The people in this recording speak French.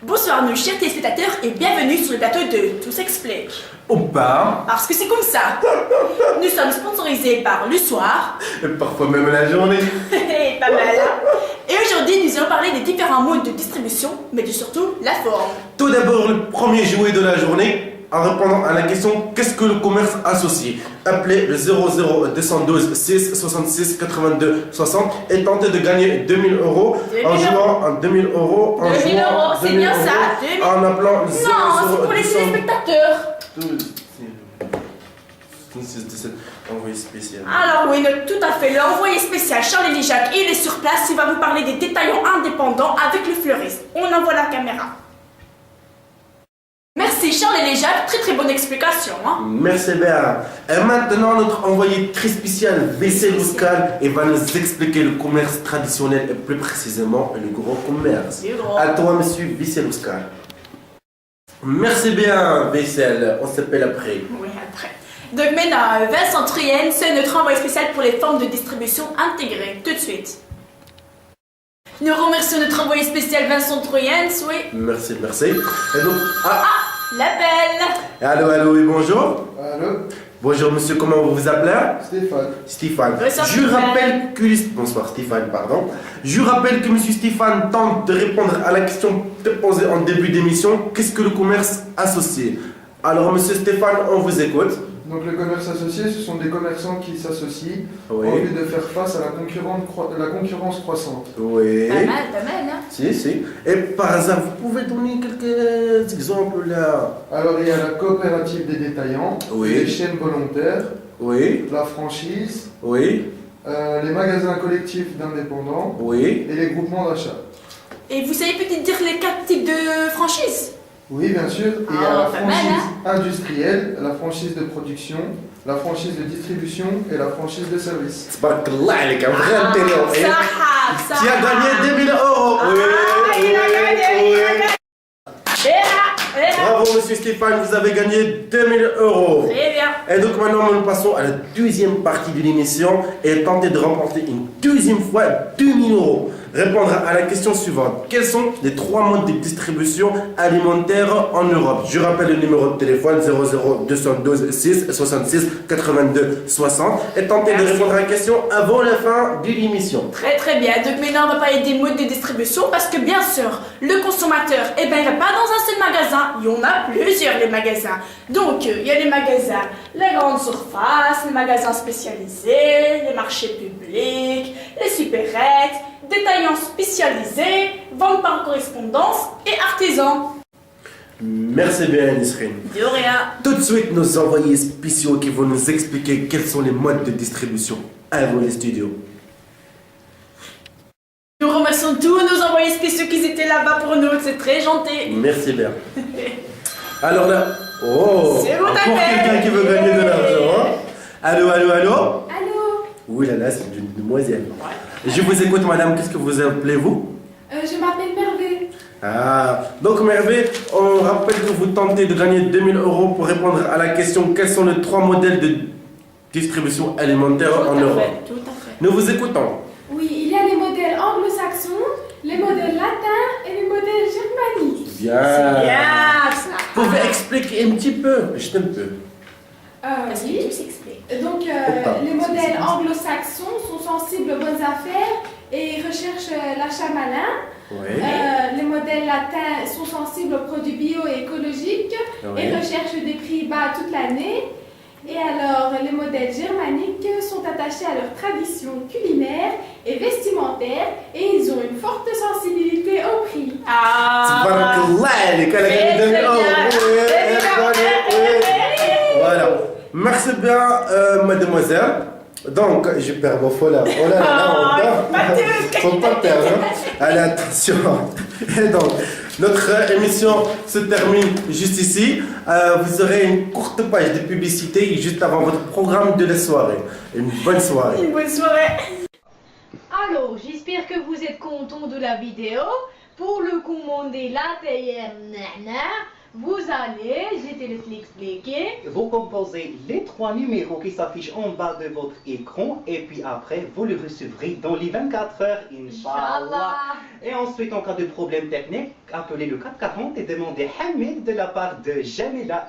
Bonsoir nos chers téléspectateurs et bienvenue sur le plateau de Tout s'explique. Ou pas. Parce que c'est comme ça. Nous sommes sponsorisés par Le Soir. Et parfois même la journée. Pas mal. Et aujourd'hui nous allons parler des différents modes de distribution, mais surtout la forme. Tout d'abord, le premier jouet de la journée, en répondant à la question qu'est-ce que le commerce associé? Appelez le 00212 6 66 82 60 et tentez de gagner 2000 euros en jouant en 2000 euros. 2000 euros, c'est bien ça. 2000... En appelant le 00212. Non, c'est pour les téléspectateurs. 17, envoyé spécial. Alors oui, tout à fait. L'envoyé spécial Charles Lijac, il est sur place. Il va vous parler des détaillants indépendants avec le fleuriste. On envoie la caméra. Merci Charles Lijac, très bonne explication. Hein. Merci bien. Et maintenant, notre envoyé très spécial, Vissel Ouscal, il va nous expliquer le commerce traditionnel et plus précisément le gros commerce. À toi, monsieur Vissel Ouscal. Merci bien, Vissel. On s'appelle après. Oui, après. Donc maintenant, Vincent Trienne, c'est notre envoyé spécial pour les formes de distribution intégrées. Tout de suite. Nous remercions notre envoyé spécial Vincent Trienne, oui. Merci. Et donc, l'appel. Allô, oui, bonjour. Allô. Bonjour, monsieur, comment vous vous appelez? Stéphane. Bonsoir, Stéphane, pardon. Je rappelle que monsieur Stéphane tente de répondre à la question posée en début d'émission. Qu'est-ce que le commerce associé? Alors, monsieur Stéphane, on vous écoute. Donc le commerce associé, ce sont des commerçants qui s'associent au lieu de faire face à la concurrence croissante. Oui. Pas mal, hein. Si. Et par hasard, vous pouvez donner quelques exemples là? Alors il y a la coopérative des détaillants, les chaînes volontaires, la franchise, les magasins collectifs d'indépendants et les groupements d'achat. Et vous savez peut-être dire les 4 types de franchises? Oui, bien sûr. Il y a la franchise industrielle, la franchise de production, la franchise de distribution et la franchise de service. C'est pas avec un vrai intelligent. Ça. Tu as gagné 2000 euros. Il a gagné. Bravo, monsieur Stéphane, vous avez gagné 2000 euros. Très bien. Et donc maintenant, nous passons à la deuxième partie de l'émission et tenter de remporter une deuxième fois 2000 euros. Répondre à la question suivante. Quels sont les 3 modes de distribution alimentaire en Europe? Je rappelle le numéro de téléphone 00212 6 66 82 60 et tentez de répondre à la question avant la fin de l'émission. Très bien. Donc maintenant, on va parler des modes de distribution parce que bien sûr, le consommateur, il va pas dans un seul magasin. Il y en a plusieurs, les magasins. Donc, il y a les magasins, les grandes surfaces, les magasins spécialisés, les marchés publics, les supérettes, détaillants spécialisés, vente par correspondance et artisans. Merci bien, Nisrine. De rien. Tout de suite, nos envoyés spéciaux qui vont nous expliquer quels sont les modes de distribution. À vous les studios. Nous remercions tous nos envoyés spéciaux qui étaient là-bas pour nous, c'est très gentil. Merci bien. Alors là, c'est bon, encore quelqu'un qui veut gagner de l'argent. Hein? Allô. Allô. Oui, là, c'est une demoiselle. Je vous écoute, madame, qu'est-ce que vous appelez-vous? Je m'appelle Mervé. Donc Mervé, on rappelle que vous tentez de gagner 2000 euros pour répondre à la question quels sont les 3 modèles de distribution alimentaire en Europe? Tout à fait. Nous vous écoutons. Oui, il y a les modèles anglo-saxons, les modèles latins et les modèles germaniques. Bien. C'est bien, ça. Vous pouvez expliquer un petit peu, juste un peu. Oui. Tout s'explique. Donc, les modèles anglo-saxons sont sensibles aux bonnes affaires et recherchent l'achat malin. Les modèles latins sont sensibles aux produits bio et écologiques et recherchent des prix bas toute l'année. Et alors, les modèles germaniques sont attachés à leur tradition culinaire et vestimentaire et ils ont une forte sensibilité au prix. Voilà. Merci bien, mademoiselle. Donc, je perds mon faux là. Oh là là, faut pas perdre. Allez, attention. Et donc, notre émission se termine juste ici. Vous aurez une courte page de publicité juste avant votre programme de la soirée. Une bonne soirée. Une bonne soirée. Alors, j'espère que vous êtes content de la vidéo. Pour le commander l'intérieur, vous allez, je te laisse l'expliquer. Vous composez les 3 numéros qui s'affichent en bas de votre écran et puis après, vous le recevrez dans les 24 heures, Inch'Allah. Et ensuite, en cas de problème technique, appelez le 440 et demandez Hamid de la part de Jamila.